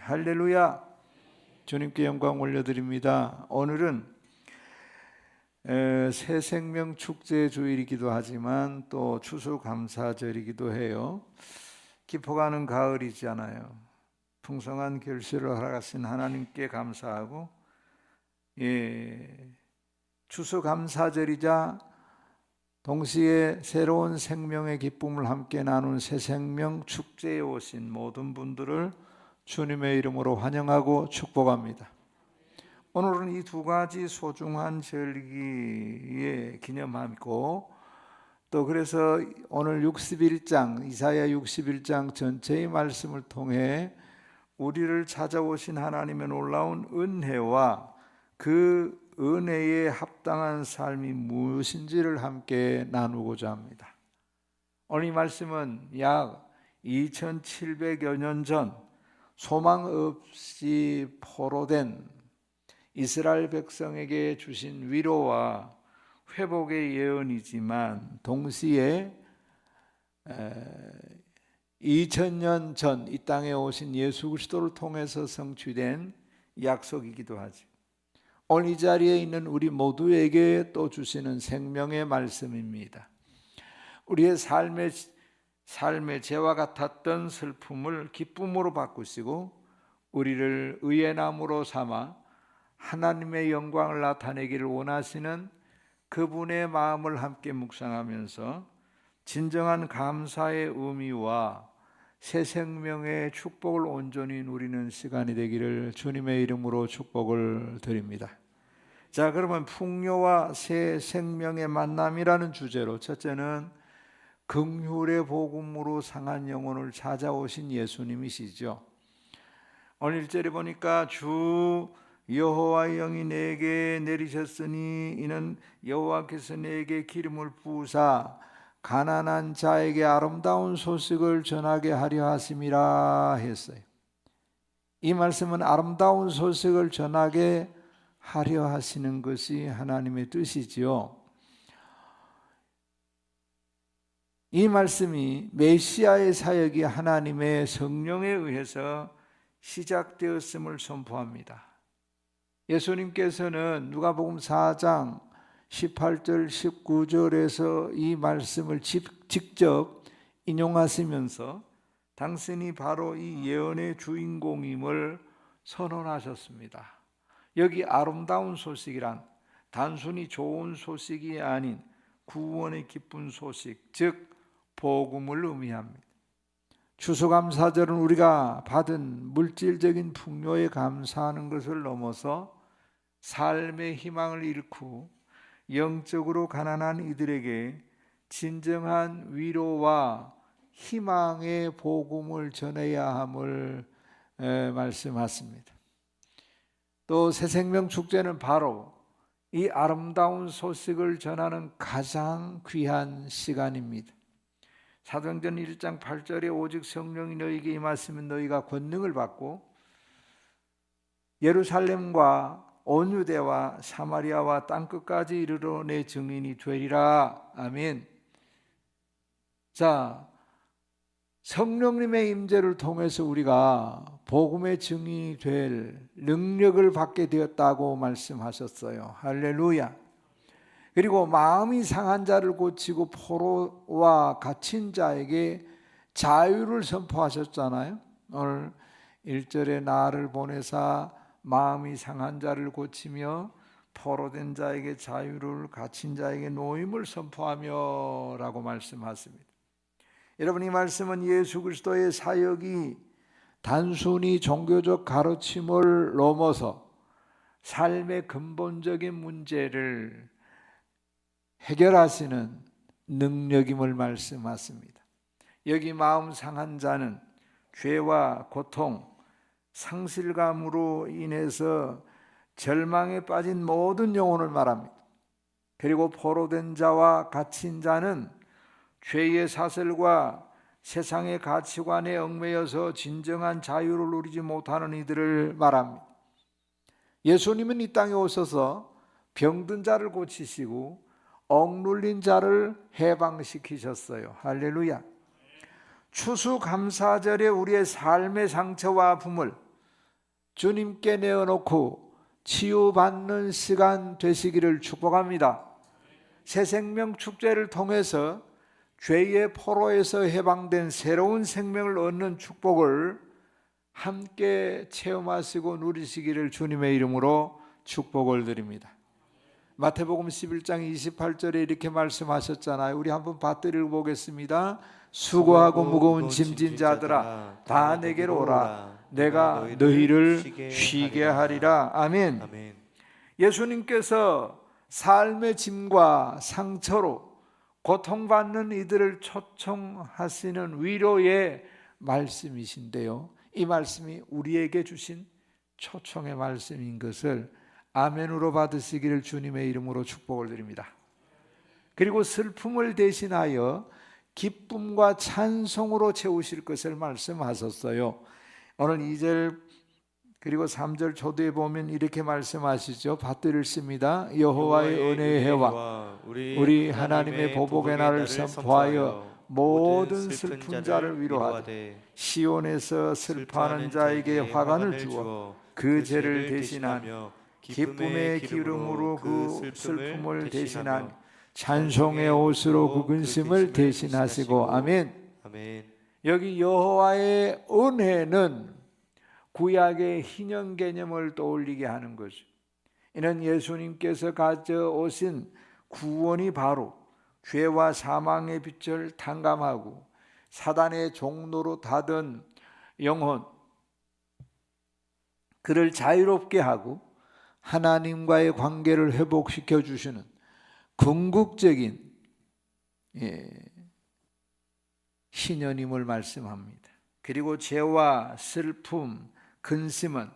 할렐루야. 주님께 영광 올려드립니다. 오늘은 새 생명 축제 주일이기도 하지만 또 추수감사절이기도 해요. 깊어가는 가을이잖아요. 풍성한 결실을 허락하신 하나님께 감사하고, 추수감사절이자 동시에 새로운 생명의 기쁨을 함께 나눈 새 생명 축제에 오신 모든 분들을 주님의 이름으로 환영하고 축복합니다. 오늘은 이 두 가지 소중한 절기에 기념하고, 또 그래서 오늘 61장 이사야 61장 전체의 말씀을 통해 우리를 찾아오신 하나님의 놀라운 은혜와 그 은혜에 합당한 삶이 무엇인지를 함께 나누고자 합니다. 오늘 이 말씀은 약 2700여 년 전 소망 없이 포로된 이스라엘 백성에게 주신 위로와 회복의 예언이지만 동시에 2000년 전 이 땅에 오신 예수 그리스도를 통해서 성취된 약속이기도 하죠. 오늘 이 자리에 있는 우리 모두에게 또 주시는 생명의 말씀입니다. 우리의 삶의 죄와 같았던 슬픔을 기쁨으로 바꾸시고 우리를 의의 나무로 삼아 하나님의 영광을 나타내기를 원하시는 그분의 마음을 함께 묵상하면서 진정한 감사의 의미와 새 생명의 축복을 온전히 누리는 시간이 되기를 주님의 이름으로 축복을 드립니다. 자, 그러면 풍요와 새 생명의 만남이라는 주제로 첫째는 긍휼의 복음으로 상한 영혼을 찾아오신 예수님이시죠. 오늘 1절에 보니까 주 여호와의 영이 내게 내리셨으니 이는 여호와께서 내게 기름을 부으사 가난한 자에게 아름다운 소식을 전하게 하려 하심이라 했어요. 이 말씀은 아름다운 소식을 전하게 하려 하시는 것이 하나님의 뜻이지요. 이 말씀이 메시아의 사역이 하나님의 성령에 의해서 시작되었음을 선포합니다. 예수님께서는 누가복음 4장 18절 19절에서 이 말씀을 직접 인용하시면서 당신이 바로 이 예언의 주인공임을 선언하셨습니다. 여기 아름다운 소식이란 단순히 좋은 소식이 아닌 구원의 기쁜 소식, 즉 복음을 의미합니다. 추수감사절은 우리가 받은 물질적인 풍요에 감사하는 것을 넘어서 삶의 희망을 잃고 영적으로 가난한 이들에게 진정한 위로와 희망의 복음을 전해야 함을 말씀하십니다. 또 새생명 축제는 바로 이 아름다운 소식을 전하는 가장 귀한 시간입니다. 사도행전 1장 8절에 오직 성령이 너희에게 임하시면 너희가 권능을 받고 예루살렘과 온 유대와 사마리아와 땅끝까지 이르러 내 증인이 되리라. 아멘. 자, 성령님의 임재를 통해서 우리가 복음의 증인이 될 능력을 받게 되었다고 말씀하셨어요. 할렐루야. 그리고 마음이 상한 자를 고치고 포로와 갇힌 자에게 자유를 선포하셨잖아요. 오늘 1절에 나를 보내사 마음이 상한 자를 고치며 포로된 자에게 자유를 갇힌 자에게 노임을 선포하며 라고 말씀하십니다. 여러분, 이 말씀은 예수 그리스도의 사역이 단순히 종교적 가르침을 넘어서 삶의 근본적인 문제를 해결하시는 능력임을 말씀하십니다. 여기 마음 상한 자는 죄와 고통, 상실감으로 인해서 절망에 빠진 모든 영혼을 말합니다. 그리고 포로된 자와 갇힌 자는 죄의 사슬과 세상의 가치관에 얽매여서 진정한 자유를 누리지 못하는 이들을 말합니다. 예수님은 이 땅에 오셔서 병든 자를 고치시고 억눌린 자를 해방시키셨어요. 할렐루야. 추수감사절에 우리의 삶의 상처와 아픔을 주님께 내어놓고 치유받는 시간 되시기를 축복합니다. 새생명 축제를 통해서 죄의 포로에서 해방된 새로운 생명을 얻는 축복을 함께 체험하시고 누리시기를 주님의 이름으로 축복을 드립니다. 마태복음 11장 28절에 이렇게 말씀하셨잖아요. 우리 한번 받들어 보겠습니다. 수고하고 무거운 짐진 자들아 다 내게로 오라. 내가 너희를 쉬게 하리라. 아멘. 예수님께서 삶의 짐과 상처로 고통받는 이들을 초청하시는 위로의 말씀이신데요, 이 말씀이 우리에게 주신 초청의 말씀인 것을 아멘으로 받으시기를 주님의 이름으로 축복을 드립니다. 그리고 슬픔을 대신하여 기쁨과 찬송으로 채우실 것을 말씀하셨어요. 오늘 2절 그리고 3절 초두에 보면 이렇게 말씀하시죠. 받들을 씁니다. 여호와의 은혜의 해와 우리 하나님의 보복의 날을 선포하여 모든 슬픈 자를 위로하되 시온에서 슬퍼하는 자에게 화관을 주어 그 죄를 대신하며 기쁨의 기름으로 그 슬픔을 대신하며 찬송의 옷으로 그 근심을 대신하시고. 아멘. 여기 여호와의 은혜는 구약의 희년 개념을 떠올리게 하는 거죠. 이는 예수님께서 가져오신 구원이 바로 죄와 사망의 빛을 탕감하고 사단의 종로로 닫은 영혼, 그를 자유롭게 하고 하나님과의 관계를 회복시켜 주시는 궁극적인 희년임을 말씀합니다. 그리고 죄와 슬픔, 근심은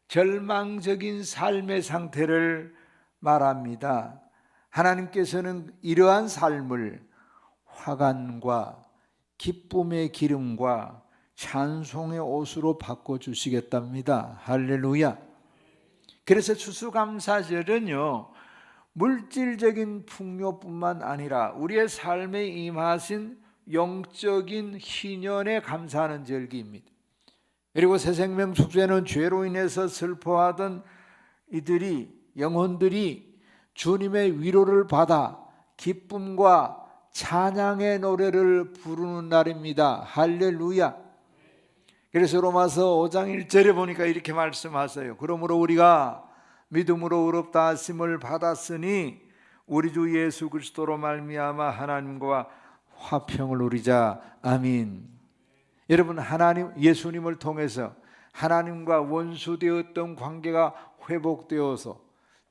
절망적인 삶의 상태를 말합니다. 하나님께서는 이러한 삶을 화관과 기쁨의 기름과 찬송의 옷으로 바꿔주시겠답니다. 할렐루야. 그래서 추수감사절은요, 물질적인 풍요뿐만 아니라 우리의 삶에 임하신 영적인 희년에 감사하는 절기입니다. 그리고 새생명 축제는 죄로 인해서 슬퍼하던 이들이, 영혼들이 주님의 위로를 받아 기쁨과 찬양의 노래를 부르는 날입니다. 할렐루야. 그래서 로마서 5장 1절에 보니까 이렇게 말씀하세요. 그러므로 우리가 믿음으로 의롭다 하심을 받았으니 우리 주 예수 그리스도로 말미암아 하나님과 화평을 누리자. 아멘. 여러분, 하나님, 예수님을 통해서 하나님과 원수되었던 관계가 회복되어서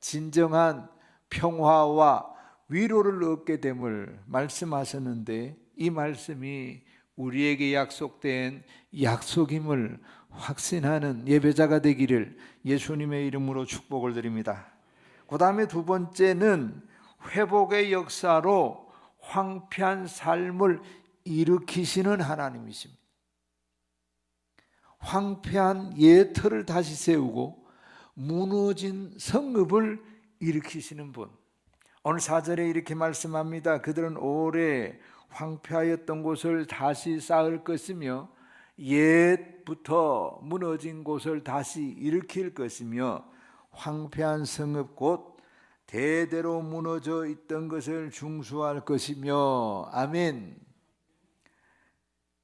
진정한 평화와 위로를 얻게 됨을 말씀하셨는데, 이 말씀이 우리에게 약속된 약속임을 확신하는 예배자가 되기를 예수님의 이름으로 축복을 드립니다. 그 다음에 두 번째는 회복의 역사로 황폐한 삶을 일으키시는 하나님이십니다. 황폐한 예터를 다시 세우고 무너진 성읍을 일으키시는 분. 오늘 4절에 이렇게 말씀합니다. 그들은 오래 황폐하였던 곳을 다시 쌓을 것이며 옛부터 무너진 곳을 다시 일으킬 것이며 황폐한 성읍 곧 대대로 무너져 있던 것을 중수할 것이며. 아멘.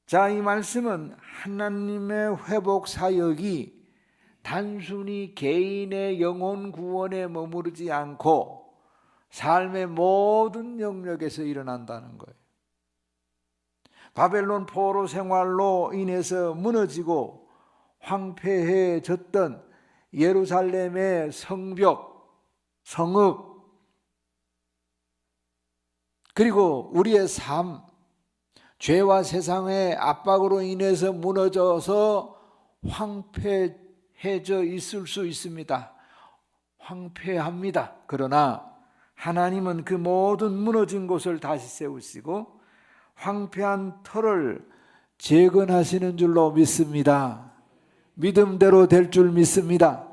자, 이 말씀은 하나님의 회복 사역이 단순히 개인의 영혼 구원에 머무르지 않고 삶의 모든 영역에서 일어난다는 거예요. 바벨론 포로 생활로 인해서 무너지고 황폐해졌던 예루살렘의 성벽, 성읍, 그리고 우리의 삶, 죄와 세상의 압박으로 인해서 무너져서 황폐해져 있을 수 있습니다. 황폐합니다. 그러나 하나님은 그 모든 무너진 곳을 다시 세우시고 황폐한 터를 재건하시는 줄로 믿습니다. 믿음대로 될 줄 믿습니다.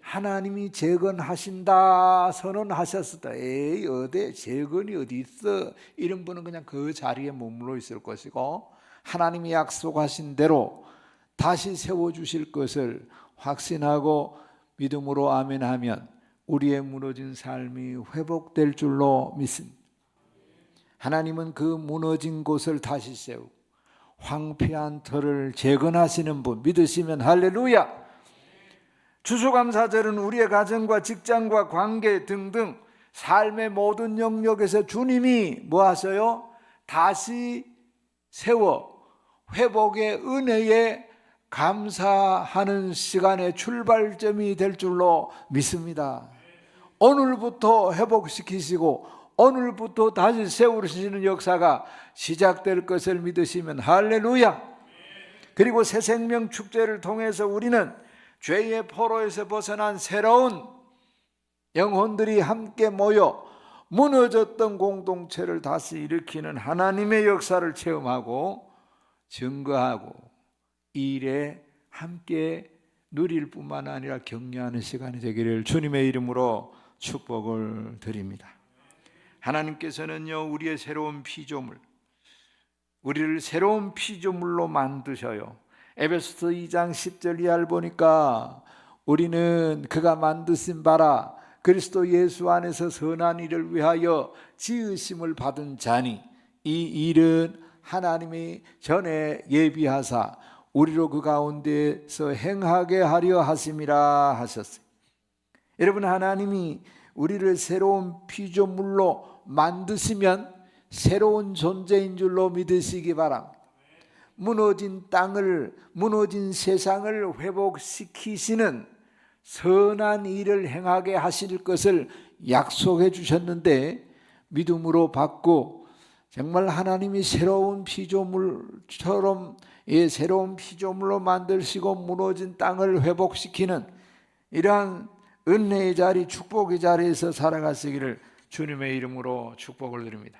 하나님이 재건하신다 선언하셨다. 에이, 어디 재건이 어디 있어? 이런 분은 그냥 그 자리에 머물러 있을 것이고, 하나님이 약속하신 대로 다시 세워주실 것을 확신하고 믿음으로 아멘하면 우리의 무너진 삶이 회복될 줄로 믿습니다. 하나님은 그 무너진 곳을 다시 세우고 황폐한 터를 재건하시는 분 믿으시면 할렐루야. 추수감사절은 우리의 가정과 직장과 관계 등등 삶의 모든 영역에서 주님이 뭐 하세요? 다시 세워 회복의 은혜에 감사하는 시간의 출발점이 될 줄로 믿습니다. 오늘부터 회복시키시고 오늘부터 다시 세우시는 역사가 시작될 것을 믿으시면 할렐루야. 그리고 새생명 축제를 통해서 우리는 죄의 포로에서 벗어난 새로운 영혼들이 함께 모여 무너졌던 공동체를 다시 일으키는 하나님의 역사를 체험하고 증거하고 이 일에 함께 누릴 뿐만 아니라 격려하는 시간이 되기를 주님의 이름으로 축복을 드립니다. 하나님께서는요, 우리의 새로운 피조물, 우리를 새로운 피조물로 만드셔요. 에베소서 2장 10절 이하를 보니까 우리는 그가 만드신 바라 그리스도 예수 안에서 선한 일을 위하여 지으심을 받은 자니 이 일은 하나님이 전에 예비하사 우리로 그 가운데서 행하게 하려 하심이라 하셨어요. 여러분, 하나님이 우리를 새로운 피조물로 만드시면 새로운 존재인 줄로 믿으시기 바랍니다. 무너진 땅을, 무너진 세상을 회복시키시는 선한 일을 행하게 하실 것을 약속해 주셨는데 믿음으로 받고 정말 하나님이 새로운 피조물처럼 새로운 피조물로 만드시고 무너진 땅을 회복시키는 이러한 은혜의 자리, 축복의 자리에서 살아가시기를 주님의 이름으로 축복을 드립니다.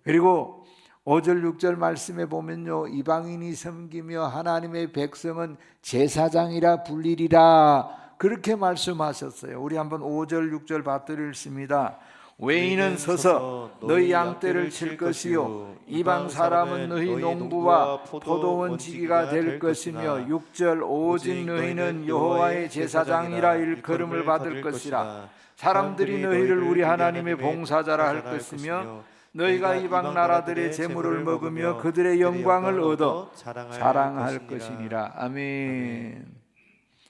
그리고 5절 6절 말씀에 보면요, 이방인이 섬기며 하나님의 백성은 제사장이라 불리리라 그렇게 말씀하셨어요. 우리 한번 5절 6절 받들어 읽습니다. 외인은 서서 너희 양떼를 칠 것이요 이방 사람은 너희 농부와 포도원 지기가 될 것이며 6절 오직 너희는 여호와의 제사장이라 일컬음을 받을 것이라. 사람들이 너희를 우리 하나님의 봉사자라 할 것이며 너희가 이방 나라들의 재물을 먹으며 그들의 영광을 얻어 자랑할 것이니라. 아멘.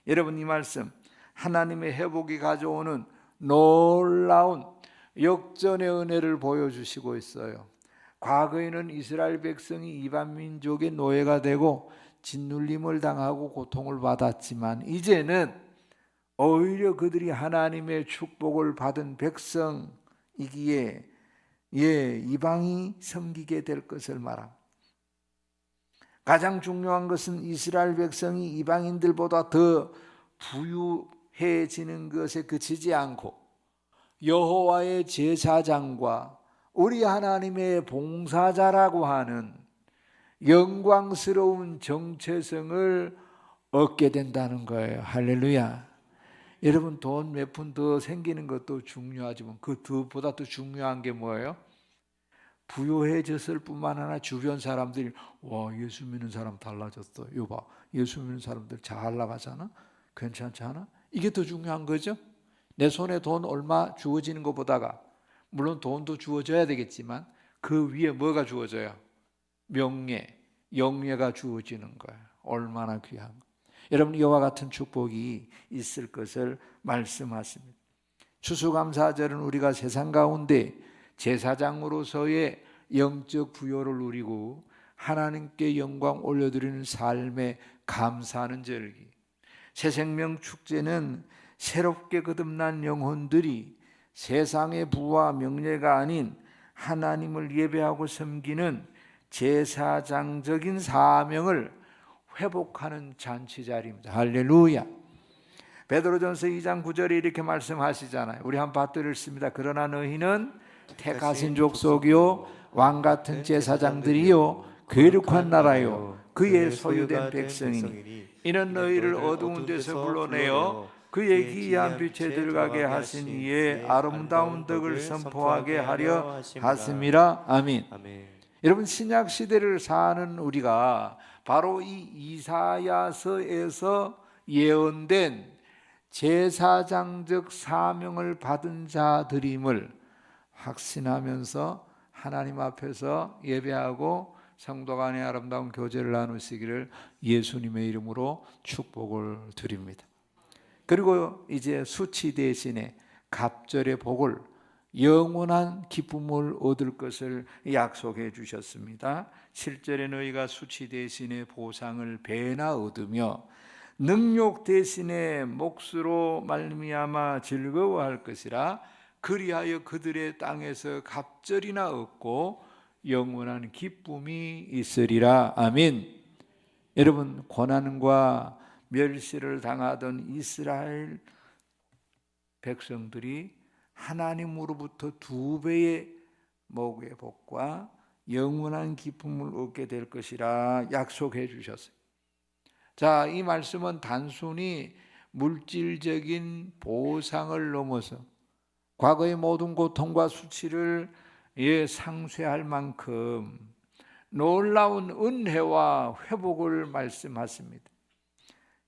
여러분, 이 말씀 하나님의 회복이 가져오는 놀라운 역전의 은혜를 보여주시고 있어요. 과거에는 이스라엘 백성이 이방 민족의 노예가 되고 짓눌림을 당하고 고통을 받았지만 이제는 오히려 그들이 하나님의 축복을 받은 백성이기에 이방이 섬기게 될 것을 말합니다. 가장 중요한 것은 이스라엘 백성이 이방인들보다 더 부유해지는 것에 그치지 않고 여호와의 제사장과 우리 하나님의 봉사자라고 하는 영광스러운 정체성을 얻게 된다는 거예요. 할렐루야. 여러분, 돈 몇 푼 더 생기는 것도 중요하지만 그 보다 더 중요한 게 뭐예요? 부유해졌을 뿐만 아니라 주변 사람들이 와, 예수 믿는 사람 달라졌어. 이거 봐, 예수 믿는 사람들 잘 나가잖아. 괜찮지 않아? 이게 더 중요한 거죠. 내 손에 돈 얼마 주어지는 것보다가 물론 돈도 주어져야 되겠지만 그 위에 뭐가 주어져요? 명예, 영예가 주어지는 거예요. 얼마나 귀한 거. 여러분, 이와 같은 축복이 있을 것을 말씀하십니다. 추수감사절은 우리가 세상 가운데 제사장으로서의 영적 부요를 누리고 하나님께 영광 올려드리는 삶에 감사하는 절기. 새생명 축제는 새롭게 거듭난 영혼들이 세상의 부와 명예가 아닌 하나님을 예배하고 섬기는 제사장적인 사명을 회복하는 잔치 자리입니다. 할렐루야. 베드로전서 2장 9절에 이렇게 말씀하시잖아요. 우리 한번 받들어 읽습니다. 그러나 너희는 택하신 족속이요 왕같은 제사장들이요 거룩한 나라요 그의 소유된 백성이니 이는 너희를 어두운 데서 불러내어 그의 기이한 빛에 들어가게 하신 이의 아름다운 덕을 선포하게 하려 하심이라. 아멘. 여러분, 신약 시대를 사는 우리가 바로 이 이사야서에서 예언된 제사장적 사명을 받은 자들임을 확신하면서 하나님 앞에서 예배하고 성도 간의 아름다운 교제를 나누시기를 예수님의 이름으로 축복을 드립니다. 그리고 이제 수치 대신에 갑절의 복을, 영원한 기쁨을 얻을 것을 약속해 주셨습니다. 7절에 너희가 수치 대신에 보상을 배나 얻으며 능욕 대신에 몫으로 말미암아 즐거워할 것이라. 그리하여 그들의 땅에서 갑절이나 얻고 영원한 기쁨이 있으리라. 아멘. 여러분, 고난과 멸시를 당하던 이스라엘 백성들이 하나님으로부터 2배의 목의 복과 영원한 기쁨을 얻게 될 것이라 약속해 주셨어요. 자, 이 말씀은 단순히 물질적인 보상을 넘어서 과거의 모든 고통과 수치를 상쇄할 만큼 놀라운 은혜와 회복을 말씀하십니다.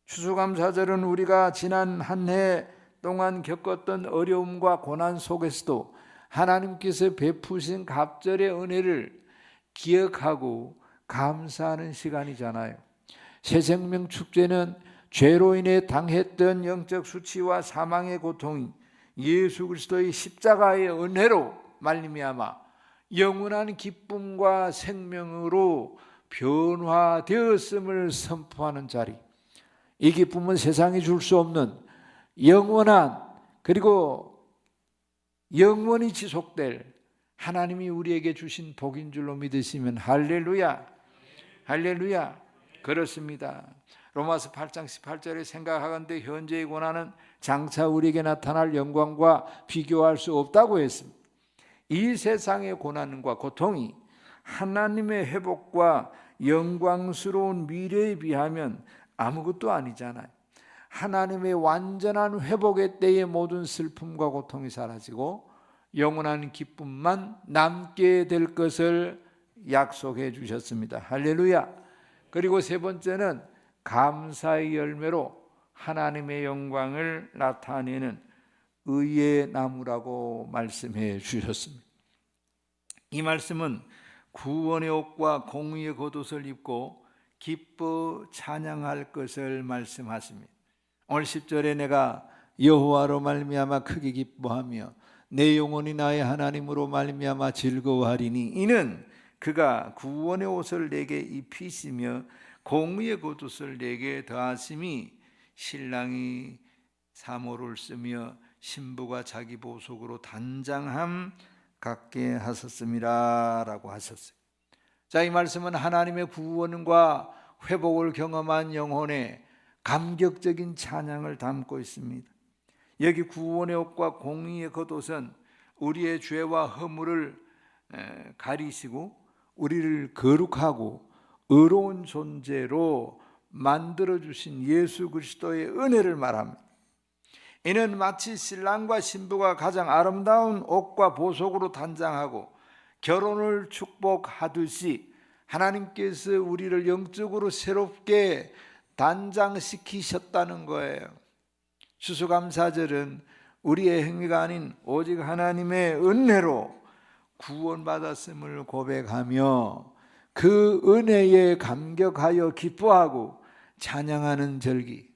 추수감사절은 우리가 지난 한 해 동안 겪었던 어려움과 고난 속에서도 하나님께서 베푸신 갑절의 은혜를 기억하고 감사하는 시간이잖아요. 새생명 축제는 죄로 인해 당했던 영적 수치와 사망의 고통이 예수 그리스도의 십자가의 은혜로 말미암아 영원한 기쁨과 생명으로 변화되었음을 선포하는 자리. 이 기쁨은 세상이 줄 수 없는 영원한, 그리고 영원히 지속될 하나님이 우리에게 주신 복인 줄로 믿으시면 할렐루야, 할렐루야. 그렇습니다. 로마서 8장 18절에 생각하건대 현재의 고난은 장차 우리에게 나타날 영광과 비교할 수 없다고 했습니다. 이 세상의 고난과 고통이 하나님의 회복과 영광스러운 미래에 비하면 아무것도 아니잖아요. 하나님의 완전한 회복의 때에 모든 슬픔과 고통이 사라지고 영원한 기쁨만 남게 될 것을 약속해 주셨습니다. 할렐루야. 그리고 세 번째는 감사의 열매로 하나님의 영광을 나타내는 의의 나무라고 말씀해 주셨습니다. 이 말씀은 구원의 옷과 공의의 겉옷을 입고 기뻐 찬양할 것을 말씀하십니다. 오늘 10절에 내가 여호와로 말미암아 크게 기뻐하며 내 영혼이 나의 하나님으로 말미암아 즐거워하리니 이는 그가 구원의 옷을 내게 입히시며 공의의 겉옷을 내게 더하심이 신랑이 사모를 쓰며 신부가 자기 보석으로 단장함 갖게 하셨습니다 라고 하셨어요. 자, 이 말씀은 하나님의 구원과 회복을 경험한 영혼의 감격적인 찬양을 담고 있습니다. 여기 구원의 옷과 공의의 겉옷은 우리의 죄와 허물을 가리시고 우리를 거룩하고 의로운 존재로 만들어주신 예수 그리스도의 은혜를 말합니다. 이는 마치 신랑과 신부가 가장 아름다운 옷과 보석으로 단장하고 결혼을 축복하듯이 하나님께서 우리를 영적으로 새롭게 단장시키셨다는 거예요. 추수감사절은 우리의 행위가 아닌 오직 하나님의 은혜로 구원받았음을 고백하며 그 은혜에 감격하여 기뻐하고 찬양하는 절기.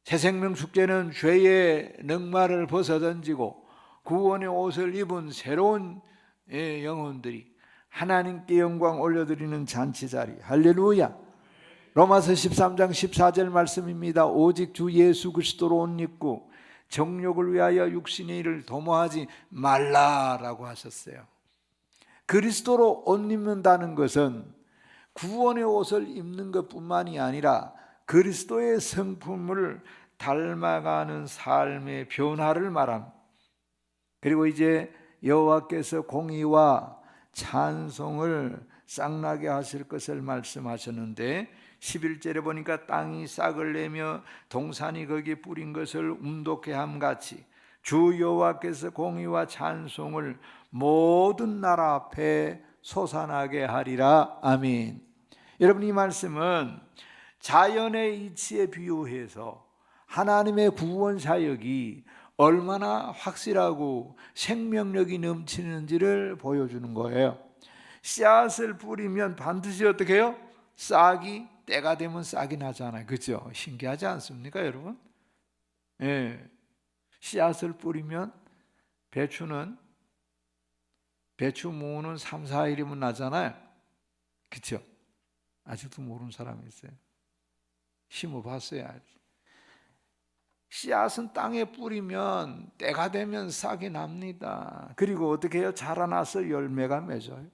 새생명 축제는 죄의 넉마를 벗어던지고 구원의 옷을 입은 새로운 영혼들이 하나님께 영광 올려드리는 잔치자리. 할렐루야. 로마서 13장 14절 말씀입니다. 오직 주 예수 그리스도로 옷 입고 정욕을 위하여 육신의 일을 도모하지 말라라고 하셨어요. 그리스도로 옷 입는다는 것은 구원의 옷을 입는 것뿐만이 아니라 그리스도의 성품을 닮아가는 삶의 변화를 말합니다. 그리고 이제 여호와께서 공의와 찬송을 쌍나게 하실 것을 말씀하셨는데 11절에 보니까 땅이 싹을 내며 동산이 거기에 뿌린 것을 운독해 함같이 주 여호와께서 공의와 찬송을 모든 나라 앞에 솟아나게 하리라. 아멘. 여러분, 이 말씀은 자연의 이치에 비유해서 하나님의 구원 사역이 얼마나 확실하고 생명력이 넘치는지를 보여주는 거예요. 씨앗을 뿌리면 반드시 어떻게 해요? 싹이 때가 되면 싹이 나잖아요. 그렇죠? 신기하지 않습니까, 여러분? 예. 씨앗을 뿌리면 배추 무는 3, 4일이면 나잖아요. 그렇죠? 아직도 모르는 사람이 있어요. 심어봤어야 알지. 씨앗은 땅에 뿌리면 때가 되면 싹이 납니다. 그리고 어떻게 해요? 자라나서 열매가 맺어요.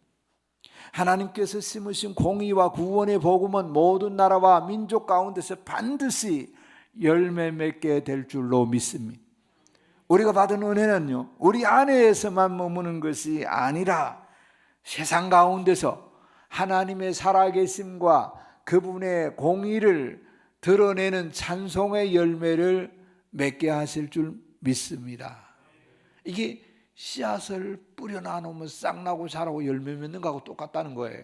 하나님께서 심으신 공의와 구원의 복음은 모든 나라와 민족 가운데서 반드시 열매 맺게 될 줄로 믿습니다. 우리가 받은 은혜는요, 우리 안에서만 머무는 것이 아니라 세상 가운데서 하나님의 살아계심과 그분의 공의를 드러내는 찬송의 열매를 맺게 하실 줄 믿습니다. 이게 씨앗을 뿌려 놔놓으면 싹 나고 자라고 열매 맺는 거하고 똑같다는 거예요.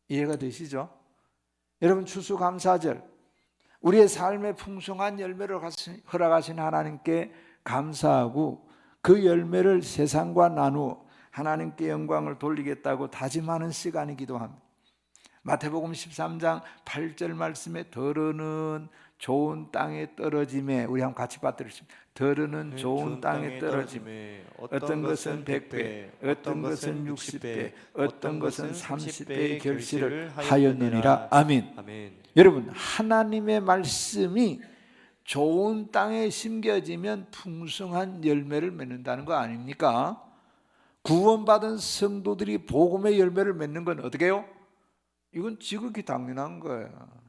이해가 되시죠? 여러분, 추수감사절, 우리의 삶에 풍성한 열매를 허락하신 하나님께 감사하고 그 열매를 세상과 나누어 하나님께 영광을 돌리겠다고 다짐하는 시간이기도 합니다. 마태복음 13장 8절 말씀에 더러는 좋은 땅에 떨어짐에, 우리 한번 같이 받들으십니다. 더러는 좋은 땅에 떨어짐에 어떤 것은 100배, 어떤 것은 60배, 어떤 것은 30배의 결실을 하였느니라. 아멘. 아멘. 여러분, 하나님의 말씀이 좋은 땅에 심겨지면 풍성한 열매를 맺는다는 거 아닙니까? 구원받은 성도들이 복음의 열매를 맺는 건 어떻게 해요? 이건 지극히 당연한 거예요.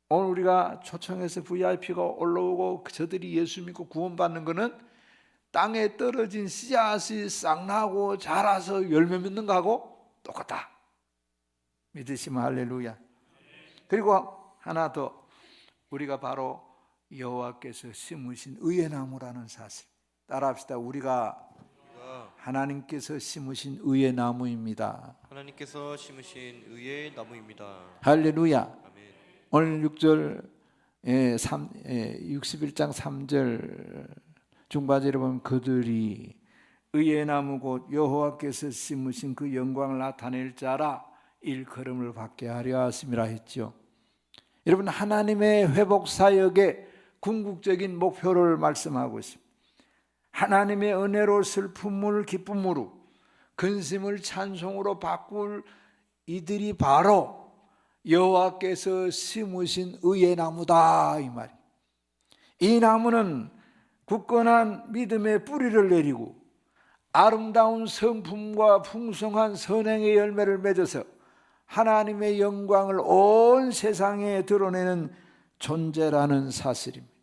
오늘 우리가 초청해서 VIP가 올라오고 저들이 예수 믿고 구원받는 거는 땅에 떨어진 씨앗이 싹 나고 자라서 열매 맺는 거하고 똑같다. 믿으시면 할렐루야. 그리고 하나 더, 우리가 바로 여호와께서 심으신 의의 나무라는 사실. 따라합시다. 우리가 하나님께서 심으신 의의 나무입니다. 하나님께서 심으신 의의 나무입니다. 할렐루야. 아멘. 오늘 6절 61장 3절 중바지를 보면 그들이 의의 나무 곧 여호와께서 심으신 그 영광을 나타낼 자라 일컬음을 받게 하려 하심이라 했죠. 여러분, 하나님의 회복 사역의 궁극적인 목표를 말씀하고 있습니다. 하나님의 은혜로 슬픔을 기쁨으로, 근심을 찬송으로 바꿀 이들이 바로 여호와께서 심으신 의의 나무다, 이 말이에요. 이 나무는 굳건한 믿음의 뿌리를 내리고 아름다운 성품과 풍성한 선행의 열매를 맺어서 하나님의 영광을 온 세상에 드러내는 존재라는 사실입니다.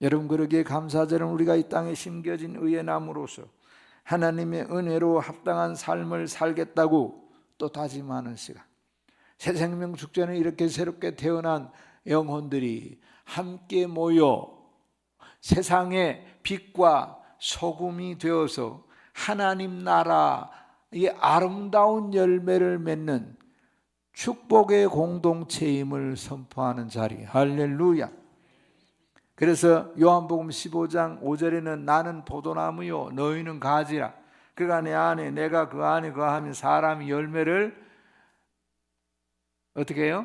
여러분, 그러기에 감사절은 우리가 이 땅에 심겨진 의의 나무로서 하나님의 은혜로 합당한 삶을 살겠다고 또 다짐하는 시간. 새 생명 축제는 이렇게 새롭게 태어난 영혼들이 함께 모여 세상의 빛과 소금이 되어서 하나님 나라의 아름다운 열매를 맺는 축복의 공동체임을 선포하는 자리. 할렐루야. 그래서 요한복음 15장 5절에는 나는 포도나무요 너희는 가지라. 그가 내 안에 내가 그 안에 거하면 사람이 열매를 어떻게 해요?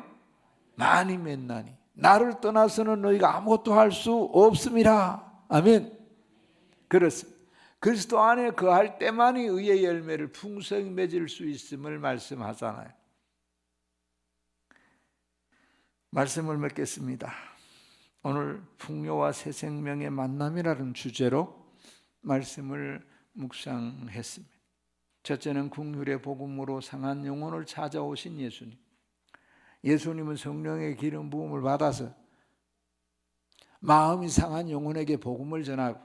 많이 맺나니 나를 떠나서는 너희가 아무것도 할 수 없음이라. 아멘. 그렇습니다. 그리스도 안에 거할 때만이 의의 열매를 풍성히 맺을 수 있음을 말씀하잖아요. 말씀을 맺겠습니다. 오늘 풍요와 새 생명의 만남이라는 주제로 말씀을 묵상했습니다. 첫째는 긍휼의 복음으로 상한 영혼을 찾아오신 예수님. 예수님은 성령의 기름 부음을 받아서 마음이 상한 영혼에게 복음을 전하고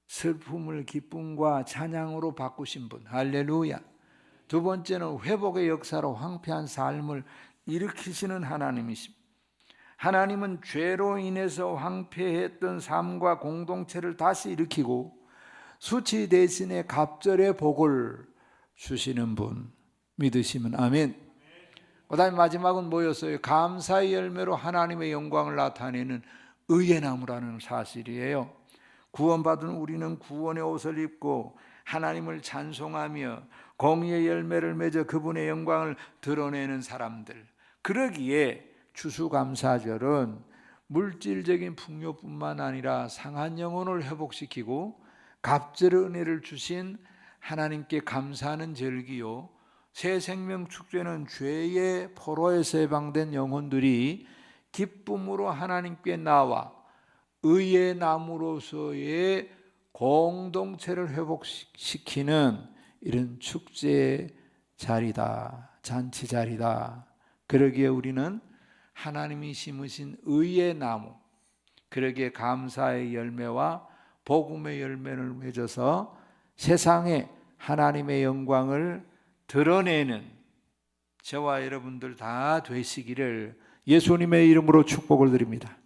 슬픔을 기쁨과 찬양으로 바꾸신 분. 할렐루야. 두 번째는 회복의 역사로 황폐한 삶을 일으키시는 하나님이십니다. 하나님은 죄로 인해서 황폐했던 삶과 공동체를 다시 일으키고 수치 대신에 갑절의 복을 주시는 분. 믿으시면 아멘. 그다음에 마지막은 뭐였어요? 감사의 열매로 하나님의 영광을 나타내는 의의 나무라는 사실이에요. 구원받은 우리는 구원의 옷을 입고 하나님을 찬송하며 공의의 열매를 맺어 그분의 영광을 드러내는 사람들. 그러기에 추수감사절은 물질적인 풍요뿐만 아니라 상한 영혼을 회복시키고 갑절의 은혜를 주신 하나님께 감사하는 절기요, 새 생명 축제는 죄의 포로에서 해방된 영혼들이 기쁨으로 하나님께 나와 의의 나무로서의 공동체를 회복시키는 이런 축제의 자리다, 잔치 자리다. 그러기에 우리는 하나님이 심으신 의의 나무, 그러기에 감사의 열매와 복음의 열매를 맺어서 세상에 하나님의 영광을 드러내는 저와 여러분들 다 되시기를 예수님의 이름으로 축복을 드립니다.